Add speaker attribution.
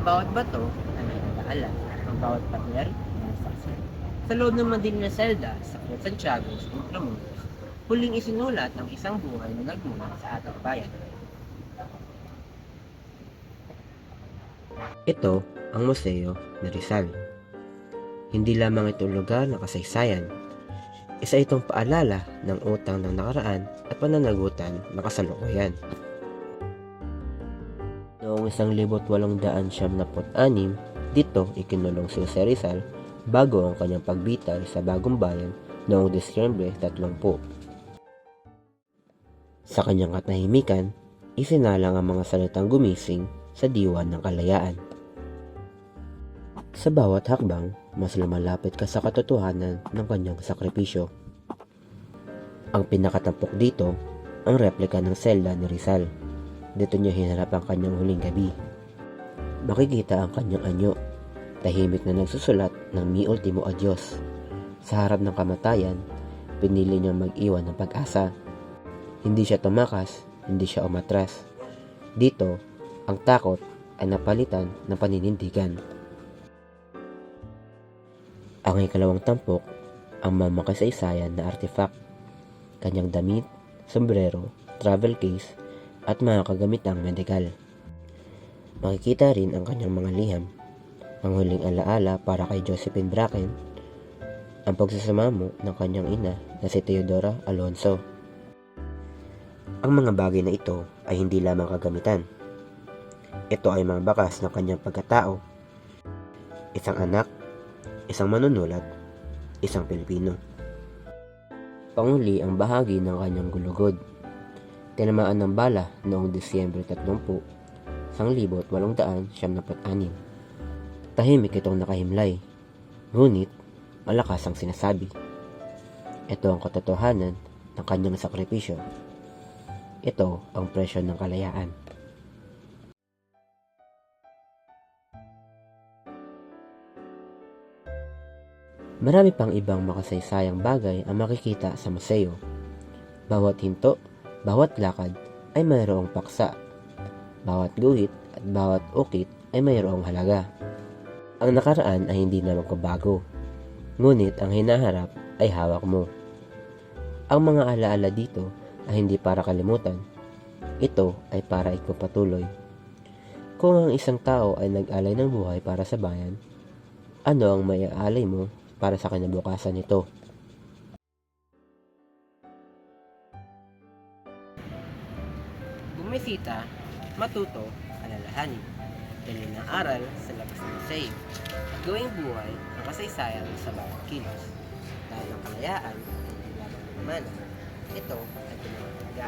Speaker 1: bawat bato ay may alaala, ang bawat pader ay may saksi. Sa loob ng madilim na selda sa Fort Santiago sa Intramuros, huling isinulat ng isang buhay na nagmula sa ating bayan.
Speaker 2: Ito ang Museo ni Rizal. Hindi lamang ito lugar ng kasaysayan, isa itong paalala ng utang ng nakaraan at pananagutan ng kasalukuyan. Noong 1876, dito ikinulong si Jose Rizal bago ang kanyang pagbitay sa Bagong Bayan noong Disyembre 30. Sa kanyang katahimikan, isinalang ang mga salitang gumising sa diwan ng kalayaan. Sa bawat hakbang, mas lumalapit ka sa katotohanan ng kanyang sakripisyo. Ang pinakatampok dito, ang replika ng selda ni Rizal. Dito niya hinarap ang kanyang huling gabi. Makikita ang kanyang anyo, tahimik na nagsusulat ng Mi Ultimo Adios. Sa harap ng kamatayan, pinili niyang mag-iwan ng pag-asa. Hindi siya tumakas, hindi siya umatras. Dito, ang takot ay napalitan ng paninindigan. Ang ikalawang tampok, ang mamakasaysayan na artifact, kanyang damit, sombrero, travel case, at mga kagamitang medikal. Makikita rin ang kanyang mga liham, ang huling alaala para kay Josephine Bracken, ang pagsasamamo ng kanyang ina na si Teodora Alonso. Ang mga bagay na ito ay hindi lamang kagamitan. Ito ay mga bakas ng kanyang pagkatao, isang anak, isang manunulat, isang Pilipino. Panguli ang bahagi ng kanyang gulugod. Tinamaan ng bala noong Disyembre 30, 1876. Tahimik itong nakahimlay, ngunit malakas ang sinasabi. Ito ang katotohanan ng kanyang sakripisyo. Ito ang presyo ng kalayaan. Marami pang ibang makasaysayang bagay ang makikita sa museo. Bawat hinto, bawat lakad ay mayroong paksa. Bawat guhit at bawat ukit ay mayroong halaga. Ang nakaraan ay hindi na magbabago, ngunit ang hinaharap ay hawak mo. Ang mga alaala dito ay hindi para kalimutan. Ito ay para ipagpatuloy. Kung ang isang tao ay nag-alay ng buhay para sa bayan, ano ang maiaalay mo para sa kinabukasan nito?
Speaker 1: Bumisita, matuto, alalahanin, dalhin ng aral sa labas ng museo, at gawing buhay ang kasaysayan sa bawat kilos. Dahil ang kalayaan ay hindi lamang naman, ito ay pinakalaga.